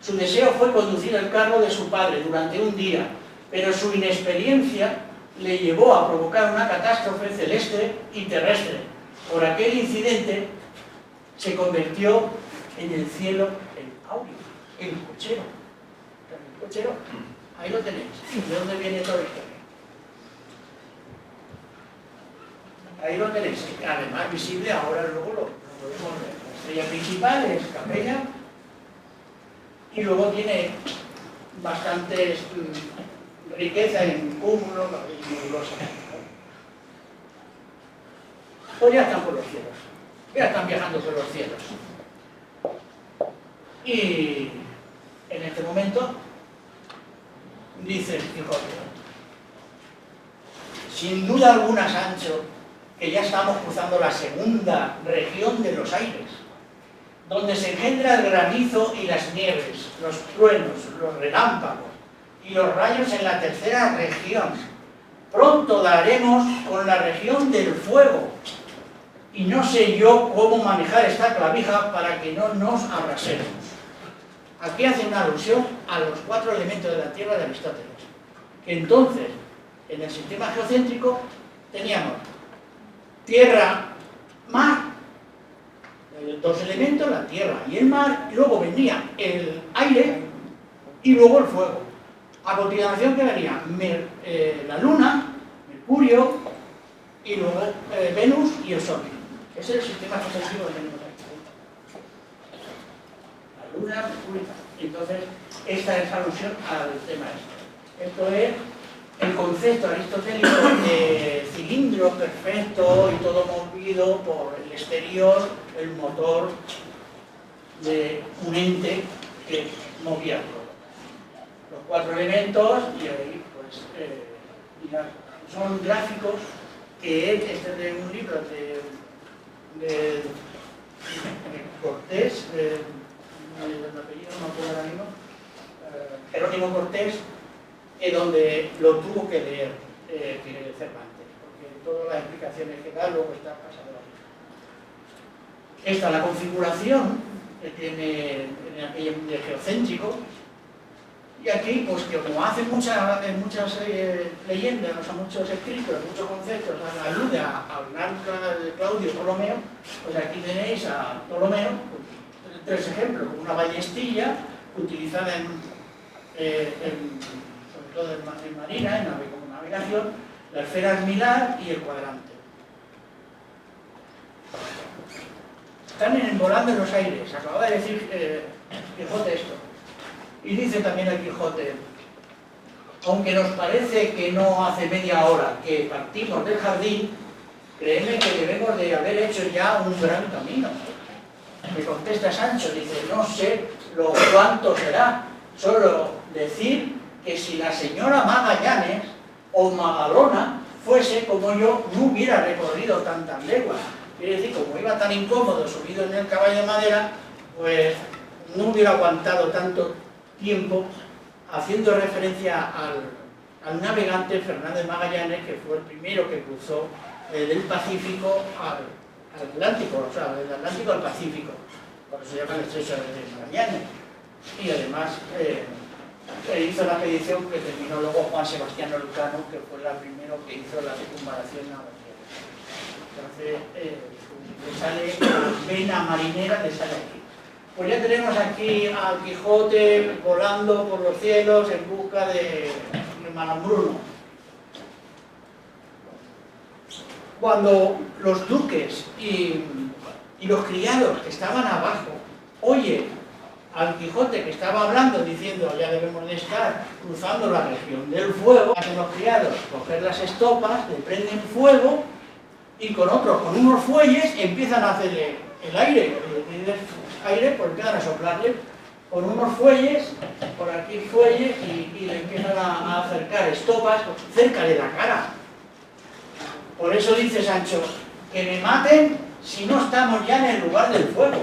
Su deseo fue conducir el carro de su padre durante un día, pero su inexperiencia le llevó a provocar una catástrofe celeste y terrestre. Por aquel incidente se convirtió en el cielo el áureo, el cochero. El cochero, ahí lo tenéis. ¿De dónde viene toda la historia? Ahí lo tenéis. Además visible, ahora luego lo podemos ver. La estrella principal es Capella y luego tiene bastantes riqueza en cúmulos y nebulosas. Pues ya están por los cielos. Ya están viajando por los cielos. Y en este momento dice el Quijote, sin duda alguna, Sancho, que ya estamos cruzando la segunda región de los aires, donde se engendra el granizo y las nieves, los truenos, los relámpagos y los rayos en la tercera región. Pronto daremos con la región del fuego, y no sé yo cómo manejar esta clavija para que no nos abrasemos. aquí hace una alusión a los 4 elementos de la Tierra de Aristóteles. Que entonces, en el sistema geocéntrico, teníamos tierra, mar, 2 elementos, la tierra y el mar, y luego venía el aire y luego el fuego. A continuación quedaría la luna, Mercurio y luego Venus y el Sol. Ese es el sistema geocéntrico que tenemos aquí. La luna, Mercurio. Entonces, esta es alusión al tema este. Esto es el concepto aristotélico de cilindro perfecto y todo movido por el exterior, el motor de un ente que movía todo. Los 4 elementos, y ahí pues mirad, son gráficos que este es de un libro de Cortés, el apellido no me acuerdo ahora mismo, Jerónimo Cortés, donde lo tuvo que leer Cervantes, porque todas las explicaciones que da luego están pasadas aquí. Esta es la configuración que tiene en aquel geocéntrico, y aquí, pues que como hace muchas leyendas, o sea, muchos escritos, muchos conceptos, alude al arca de Claudio Ptolomeo, pues aquí tenéis a Ptolomeo, pues, 3 ejemplos, una ballestilla utilizada sobre todo en marina, como navegación, la esfera esmilar y el cuadrante. Están volando en los aires, acababa de decir Quijote esto. Y dice también el Quijote, aunque nos parece que no hace media hora que partimos del jardín, créeme que debemos de haber hecho ya un gran camino. Me contesta Sancho, dice, no sé lo cuánto será, solo decir que si la señora Magallanes o Magalona fuese como yo, no hubiera recorrido tantas leguas. Quiere decir, como iba tan incómodo subido en el caballo de madera, pues no hubiera aguantado tanto tiempo, haciendo referencia al navegante Fernández Magallanes, que fue el primero que cruzó del Pacífico al Atlántico, o sea, del Atlántico al Pacífico. Por eso se llama el estrecho de Magallanes. Y además hizo la expedición que terminó luego Juan Sebastián Elcano, que fue la primero que hizo la circunvalación a la Tierra. Entonces, le sale la vena marinera, le sale aquí. Pues ya tenemos aquí al Quijote volando por los cielos en busca de Malambruno. Cuando los duques y los criados que estaban abajo oyen al Quijote que estaba hablando, diciendo ya debemos de estar cruzando la región del fuego, hacen los criados coger las estopas, le prenden fuego y con unos fuelles empiezan a hacerle el aire, pues empiezan a soplarle con unos fuelles, por aquí fuelles, y le empiezan a acercar estopas cerca de la cara. Por eso dice Sancho, que me maten si no estamos ya en el lugar del fuego,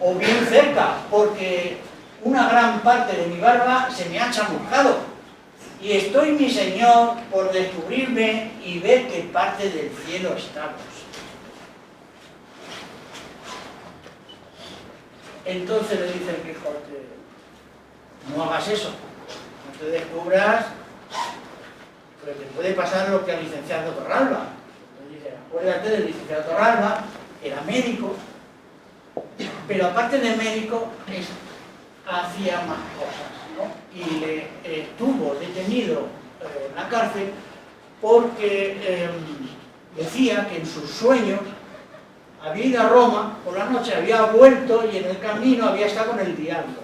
o bien cerca, porque una gran parte de mi barba se me ha chamuscado, y estoy, mi señor, por descubrirme y ver qué parte del cielo estamos. Entonces le dice el Quijote, no hagas eso, no te descubras, pero te puede pasar lo que al licenciado Torralba. Le dice, acuérdate del licenciado Torralba, era médico, pero aparte de médico, hacía más cosas, ¿no? Y le tuvo detenido en la cárcel porque decía que en sus sueños había ido a Roma, por la noche había vuelto y en el camino había estado con el diablo.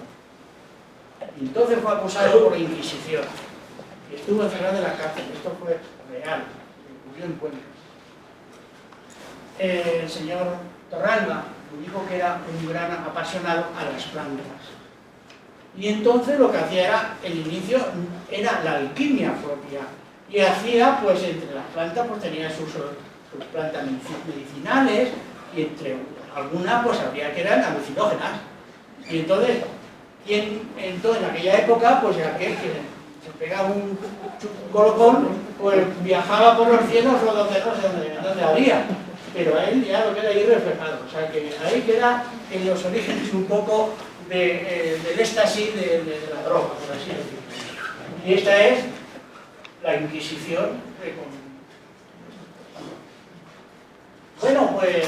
Y entonces fue acusado por la Inquisición. Y estuvo encerrado en la cárcel. Esto fue real, ocurrió en Cuenca. El señor Torralba dijo que era un gran apasionado a las plantas. Y entonces lo que hacía era, el inicio era la alquimia propia. Y hacía, pues entre las plantas, pues tenía sus plantas medicinales, y entre algunas pues habría que eran alucinógenas. Y entonces, en aquella época, pues aquel que se pegaba un colocón, pues viajaba por los cielos o donde habría. pero a él ya lo queda ahí reflejado. O sea que ahí queda en los orígenes un poco del éxtasis de la droga, por así decirlo. Y esta es la Inquisición. Bueno, pues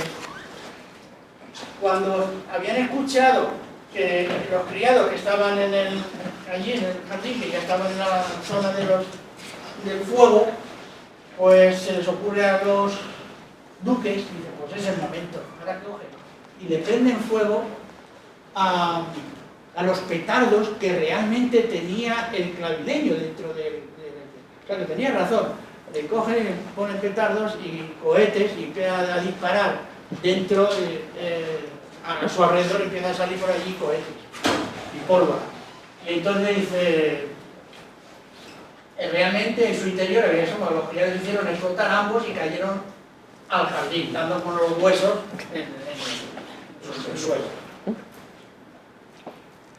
cuando habían escuchado que los criados que estaban allí en el jardín, que ya estaban en la zona del fuego, pues se les ocurre a los duques, y dicen, pues es el momento, ahora cogen, y le prenden fuego a los petardos que realmente tenía el clavileño dentro o sea, que tenía razón, le cogen, ponen petardos y cohetes y empiezan a disparar dentro, a su alrededor empiezan a salir por allí cohetes y pólvora. Y entonces dice, realmente en su interior había eso, los criados hicieron explotar ambos y cayeron al jardín, dando con los huesos en el suelo.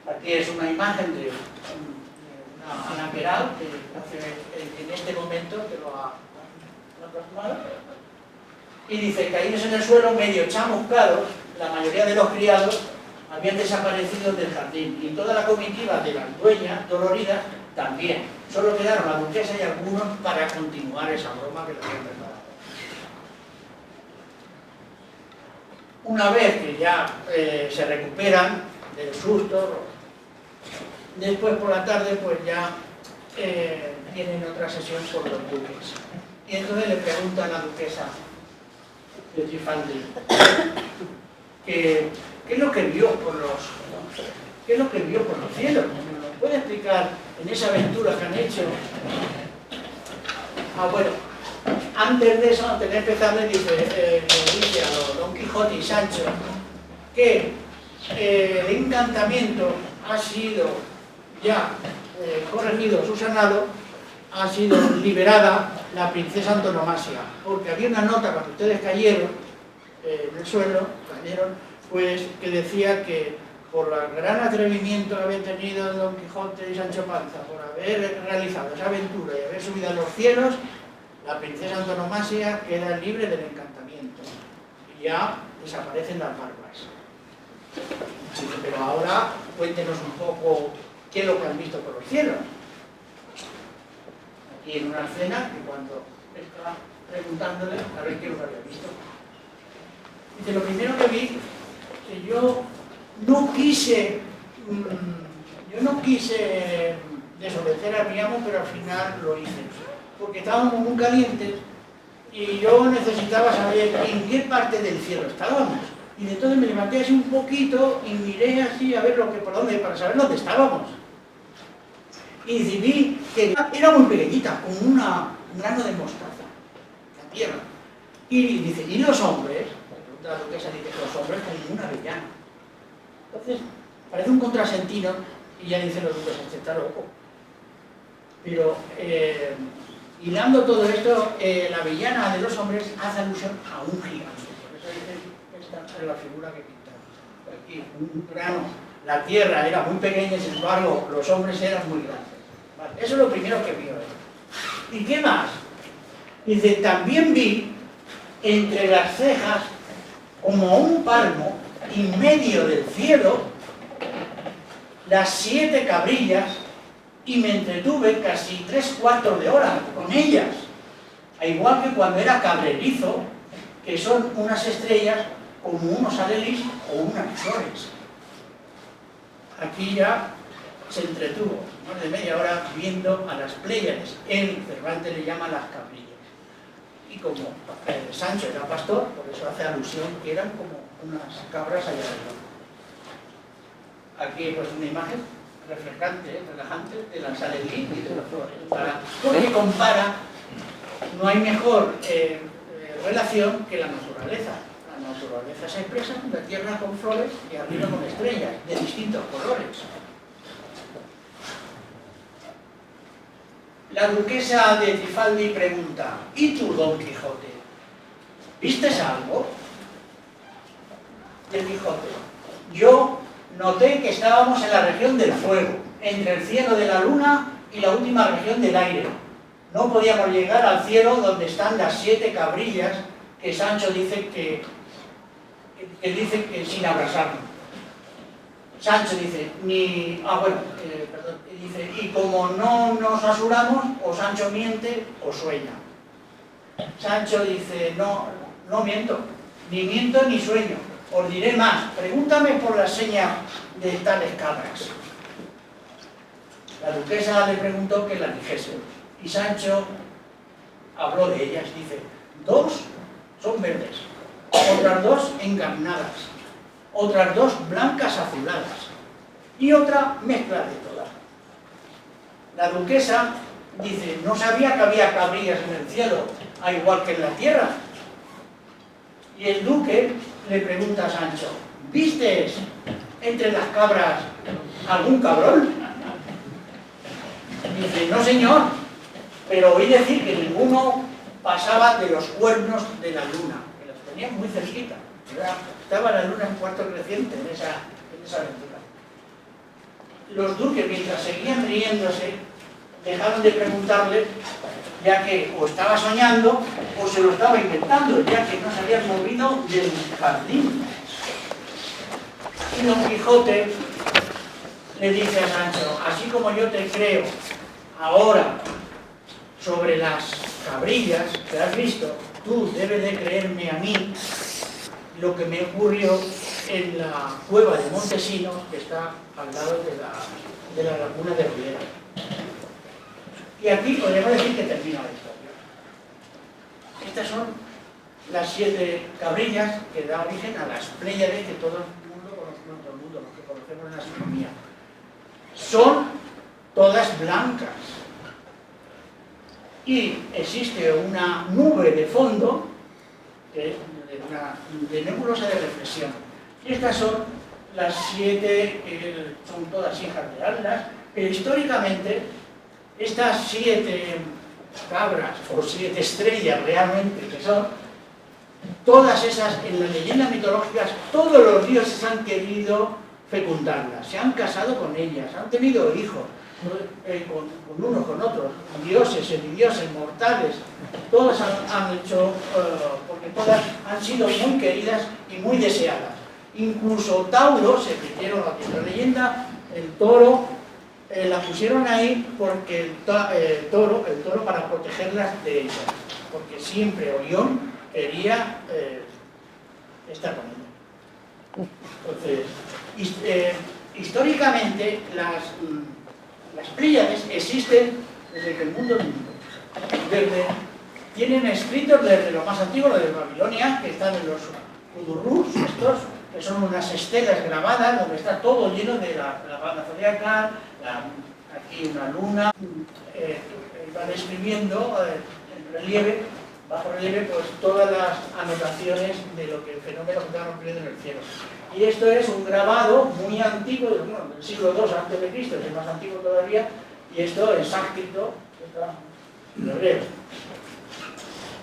Aquí es una imagen de Ana Peral, que hace en este momento que lo ha plasmado, y dice, caídos en el suelo, medio chamuscados, la mayoría de los criados habían desaparecido del jardín, y toda la comitiva de las dueñas doloridas también. Solo quedaron la duquesa y algunos para continuar esa broma que le habían preparado. Una vez que ya se recuperan del susto, después por la tarde pues ya tienen otra sesión con los duques. Y entonces le pregunta a la duquesa de Trifaldi ¿qué es lo que vio por los cielos? ¿Me puede explicar en esa aventura que han hecho? Bueno, antes de eso, antes de empezar, le dice a Don Quijote y Sancho que el encantamiento ha sido ya corregido, subsanado, ha sido liberada la princesa Antonomasia, porque había una nota cuando ustedes cayeron en el suelo, pues que decía que por el gran atrevimiento que habían tenido Don Quijote y Sancho Panza, por haber realizado esa aventura y haber subido a los cielos, la princesa Antonomasia queda libre del encantamiento y ya desaparecen las barbas. Sí, pero ahora cuéntenos un poco qué es lo que han visto por los cielos. Aquí en una escena que cuando está preguntándole a ver qué es lo que había visto. Dice, lo primero que vi, que yo no quise desobedecer a mi amo, pero al final lo hice, porque estábamos muy calientes y yo necesitaba saber en qué parte del cielo estábamos. Y entonces me levanté así un poquito y miré así a ver por dónde, para saber dónde estábamos. Y vi que era muy pequeñita, como un grano de mostaza, la tierra. Y dice, ¿y los hombres? La duquesa dice, los hombres como una avellana. Entonces, parece un contrasentido, y ya dice los duques, este está loco. Pero, hilando todo esto, la avellana de los hombres hace alusión a un gigante. Por eso dice, esta es la figura que pinta. Aquí, un grano. La tierra era muy pequeña, sin embargo, los hombres eran muy grandes. Vale, eso es lo primero que vio él. ¿Y qué más? Dice, también vi entre las cejas, como un palmo, en medio del cielo, las 7 cabrillas, y me entretuve casi 3/4 de hora con ellas, a igual que cuando era cabrerizo, que son unas estrellas como unos alelís o unas flores. Aquí ya se entretuvo más de media hora viendo a las Pléyades. Él, Cervantes, le llama las cabrillas. Y como Sancho era pastor, por eso hace alusión que eran como unas cabras allá arriba. Aquí pues una imagen refrescante, relajante de las alelí y de las flores. Porque compara, no hay mejor relación que la naturaleza. La naturaleza se expresa en la tierra con flores y arriba con estrellas de distintos colores. La duquesa de Trifaldi pregunta, ¿y tú, Don Quijote? ¿Vistes algo? Del Quijote. Yo noté que estábamos en la región del fuego, entre el cielo de la luna y la última región del aire. No podíamos llegar al cielo donde están las 7 cabrillas que Sancho dice que sin abrazarnos. Sancho dice, dice, y como no nos asuramos, o Sancho miente o sueña. Sancho dice, no miento, ni miento ni sueño. Os diré más, pregúntame por la seña de tales cabras. La duquesa le preguntó que la dijese, y Sancho habló de ellas, dice, 2 son verdes, otras 2 encarnadas, otras 2 blancas azuladas, y otra mezcla de todas. La duquesa dice, no sabía que había cabrillas en el cielo, al igual que en la tierra. Y el duque le pregunta a Sancho, ¿vistes entre las cabras algún cabrón? Dice, no señor, pero oí decir que ninguno pasaba de los cuernos de la luna, que los tenían muy cerquita. Estaba la luna en cuarto creciente en esa aventura. Los duques, mientras seguían riéndose, dejaron de preguntarle, ya que o estaba soñando o se lo estaba inventando, ya que no se habían movido del jardín. Y Don Quijote le dice a Sancho, así como yo te creo ahora sobre las cabrillas que has visto, tú debes de creerme a mí lo que me ocurrió en la cueva de Montesinos, que está al lado de la laguna de Riera. Y aquí podemos decir que termina la historia. Estas son las 7 cabrillas que da origen a las Pléyades que todo el mundo conocemos, todo el mundo, los que conocemos en la astronomía. Son todas blancas. Y existe una nube de fondo de nebulosa de reflexión. Y estas son las 7, son todas hijas de Atlas, pero históricamente estas 7 cabras, o 7 estrellas realmente que son, todas esas, en las leyendas mitológicas, todos los dioses han querido fecundarlas, se han casado con ellas, han tenido hijos, con unos, con otros, dioses, semidioses, mortales, todas han hecho, porque todas han sido muy queridas y muy deseadas. Incluso Tauro, se metieron a otra leyenda, el toro, la pusieron ahí porque el toro para protegerlas de ellas, porque siempre Orión quería estar con ella. Entonces, históricamente las Pléyades existen desde que el mundo es mundo. Tienen escritos desde lo más antiguo, lo de Babilonia, que están en los Udurrus, estos, que son unas estelas grabadas donde está todo lleno de la banda zodiacal, aquí una luna, van escribiendo en relieve, bajo relieve, pues todas las anotaciones de lo que el fenómeno que estaba ocurriendo en el cielo. Y esto es un grabado muy antiguo, del siglo II a.C., es más antiguo todavía, y esto es sánscrito, en hebreo.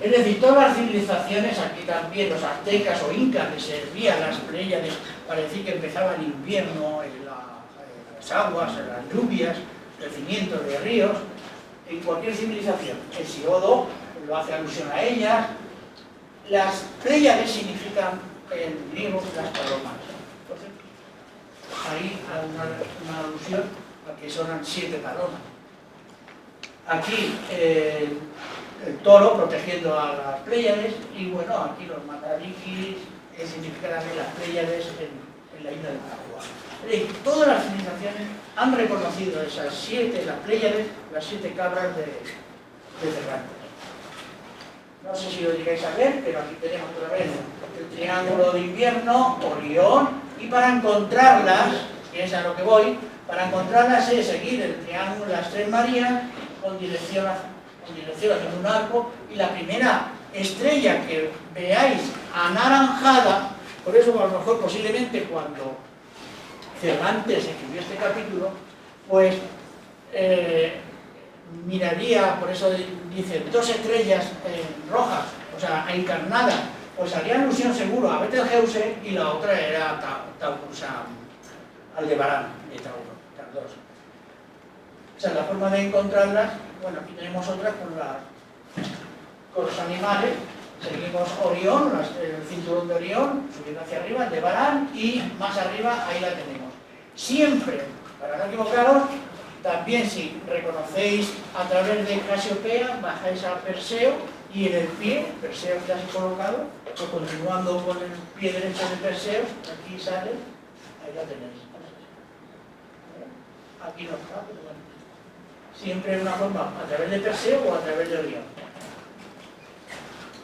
Es decir, todas las civilizaciones, aquí también los aztecas o incas les servían las Pléyades para decir que empezaba el invierno, las aguas, las lluvias, crecimiento de ríos, en cualquier civilización. El Siodo lo hace alusión a ellas. Las Pléyades significan en griego las palomas. Entonces, ahí hay una alusión a que son 7 palomas. Aquí el toro protegiendo a las Pléyades, y bueno, aquí los Matarikis significan también las Pléyades en la isla de Papúa. Todas las civilizaciones han reconocido esas 7, las Pléyades, las 7 cabras de Cervantes. No sé si lo llegáis a ver, pero aquí tenemos otra vez el triángulo de invierno, Orión, y para encontrarlas, que es a lo que voy, para encontrarlas es seguir el triángulo, las 3 Marías, con dirección haciendo un arco, y la primera estrella que veáis anaranjada, por eso a lo mejor posiblemente cuando Cervantes escribió este capítulo, pues miraría, por eso dice 2 estrellas rojas, o sea, encarnadas, pues haría alusión seguro a Betelgeuse, y la otra era Aldebarán de Tauro, Tardos. O sea, la forma de encontrarlas, bueno, aquí tenemos otras con los animales, Seguimos Orión, el cinturón de Orión, subiendo hacia arriba, Aldebarán, y más arriba, ahí la tenemos. Siempre, para no equivocaros, también si reconocéis a través de Casiopea, bajáis a Perseo, y en el pie, Perseo está así colocado, pues continuando con el pie derecho de Perseo, aquí sale, ahí la tenéis. Aquí no está, pero bueno. Siempre en una forma a través de Perseo o a través de Orión.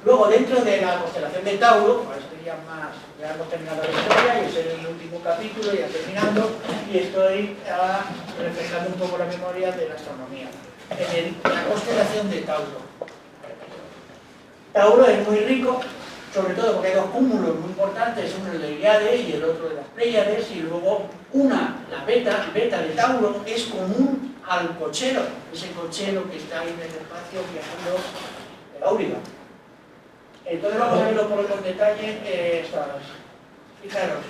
Luego, dentro de la constelación de Tauro, pues estoy ya hemos terminado la historia, y es el último capítulo, ya terminando, y estoy refrescando un poco la memoria de la astronomía. En la constelación de Tauro. Tauro es muy rico, sobre todo porque hay dos cúmulos muy importantes, uno el de Iliade y el otro de las Pléyades, y luego la beta de Tauro es común al cochero, ese cochero que está ahí en el espacio viajando el Auriga. Entonces vamos a verlo por con detalle. Fijaros,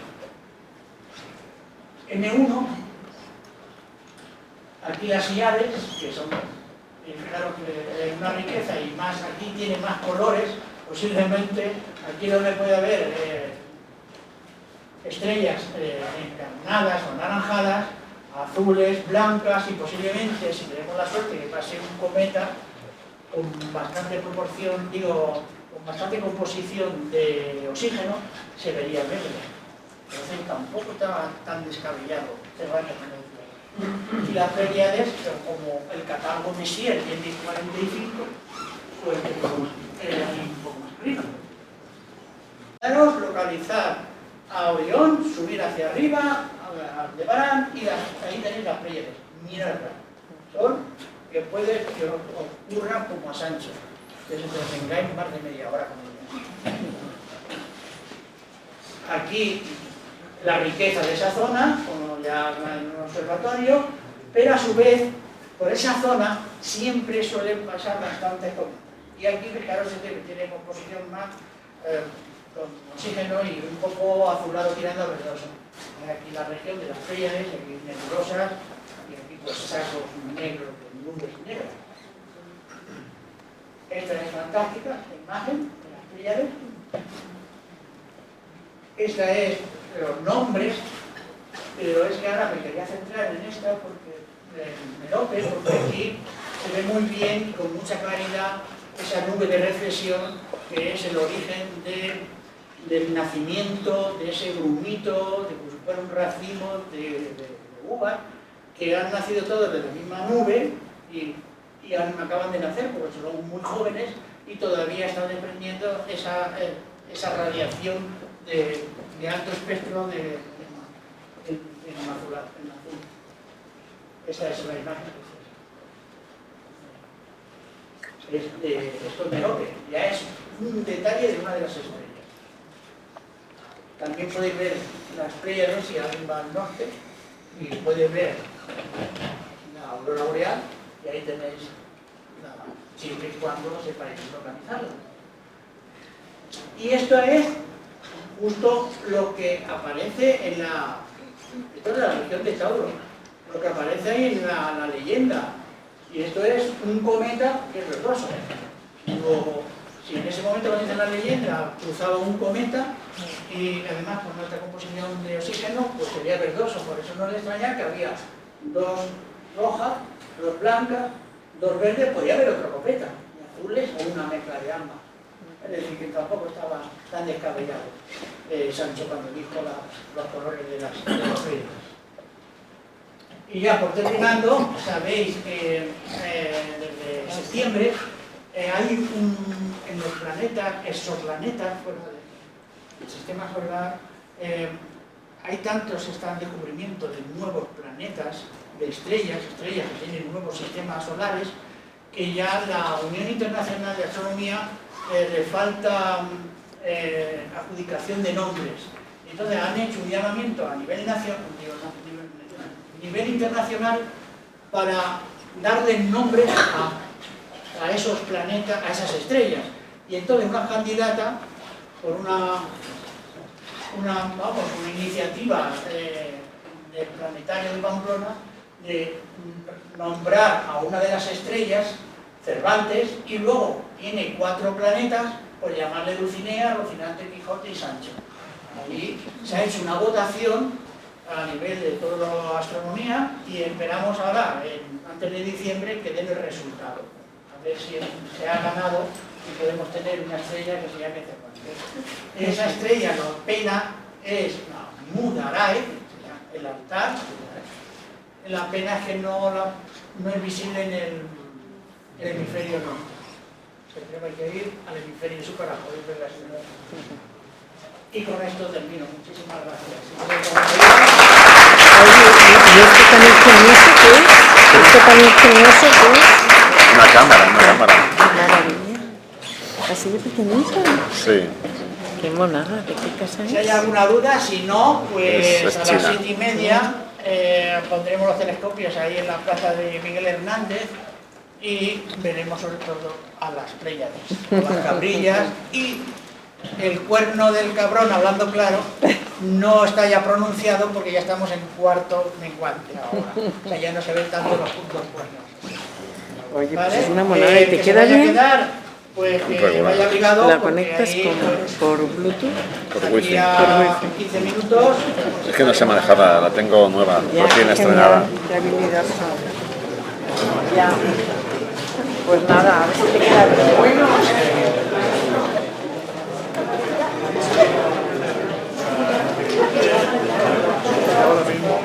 M1, aquí las Iades, que son, fijaros que hay una riqueza y más, aquí tiene más colores, posiblemente, aquí donde puede haber estrellas encarnadas o anaranjadas, azules, blancas, y posiblemente, si tenemos la suerte que pase un cometa con bastante proporción, con bastante composición de oxígeno, se vería verde. Entonces tampoco estaba tan descabellado cerrar la tendencia. Y las Pléyades, como el catálogo Messier tiene 45, pues era un poco más arriba. Localizar a Orión, subir hacia arriba, a Aldebarán, y ahí tenéis las Pléyades. Miradlas. Son que puede que ocurra como a Sancho, que se entretengáis más de media hora con ellas. Aquí la riqueza de esa zona, como ya en un observatorio, pero a su vez, por esa zona siempre suelen pasar bastantes cometas. Y aquí, fijaros, tiene composición más con oxígeno y un poco azulado tirando a verdoso. Aquí la región de las Pléyades, aquí nebulosas, y aquí pues sacos negros, nubes negras. Esta es fantástica, la imagen de las Pléyades. Esta es los nombres, pero es que ahora me quería centrar en esta porque Merope, porque aquí se ve muy bien y con mucha claridad esa nube de reflexión que es el origen del nacimiento de ese grumito, de como si fuera un racimo de uvas, que han nacido todos de la misma nube y acaban de nacer porque son muy jóvenes y todavía están desprendiendo esa radiación de alto espectro en azul. Esa es la imagen. Esto es Merope, ya es un detalle de una de las estrellas. También podéis ver las Pléyades si alguien va al norte y podéis ver la aurora boreal y ahí tenéis siempre y cuando sepáis organizarla. Y esto es justo lo que aparece esto es la región de Tauro, lo que aparece ahí en la leyenda. Y esto es un cometa que es verdoso. Luego, si en ese momento, cuando dice la leyenda, cruzaba un cometa y además con nuestra composición de oxígeno, pues sería verdoso. Por eso no le extraña que había dos rojas, dos blancas, dos verdes, podía haber otro cometa, y azules o una mezcla de ambas. Es decir, que tampoco estaba tan descabellado Sancho cuando dijo los colores de las estrellas. Y ya por terminando, sabéis que desde septiembre hay en los planetas, exoplanetas, fuera del sistema solar, hay tantos descubrimientos de nuevos planetas, de estrellas que tienen nuevos sistemas solares, que ya la Unión Internacional de Astronomía le falta adjudicación de nombres. Entonces han hecho un llamamiento a nivel internacional para darle nombres a esos planetas, a esas estrellas. Y entonces una candidata, por una iniciativa del planetario de Pamplona, de nombrar a una de las estrellas, Cervantes, y luego tiene 4 planetas pues llamarle Dulcinea, Rocinante, Quijote y Sancho. Allí se ha hecho una votación a nivel de toda la astronomía y esperamos ahora, antes de diciembre, que den el resultado. A ver si se ha ganado y podemos tener una estrella que se llame Cervantes. Esa estrella, la pena, es la Mudarae, el altar. La pena es que no es visible en el hemisferio norte. Primero hay que ir al hemisferio sur para poder ver la ciudad. Y con esto termino. Muchísimas gracias. Oye, ¿y esto tan ingenioso qué es? ¿Esto tan ingenioso qué es? Una cámara. Maravilla. ¿Así de pequeñito? Sí. Qué monada, ¿de qué casa es? Si hay alguna duda, si no, pues Es a las China. 7:30 pondremos los telescopios ahí en la plaza de Miguel Hernández y veremos sobre todo a las Pléyades, a las cabrillas y el cuerno del cabrón, hablando claro, no está ya pronunciado porque ya estamos en cuarto menguante ahora. O sea, ya no se ven tanto los puntos cuernos. Oye, pues ¿Vale? es una monada. ¿Y te Que queda se vaya a bien? quedar, pues que Regular. vaya abrigado. ¿La porque conectas ahí, pues, por Bluetooth? Por aquí wifi. a 15 minutos. Es que no sé manejarla, la tengo nueva, recién estrenada. Qué habilidad. Ya. Pues nada, a ver si te queda bien. Bueno. Ahora mismo.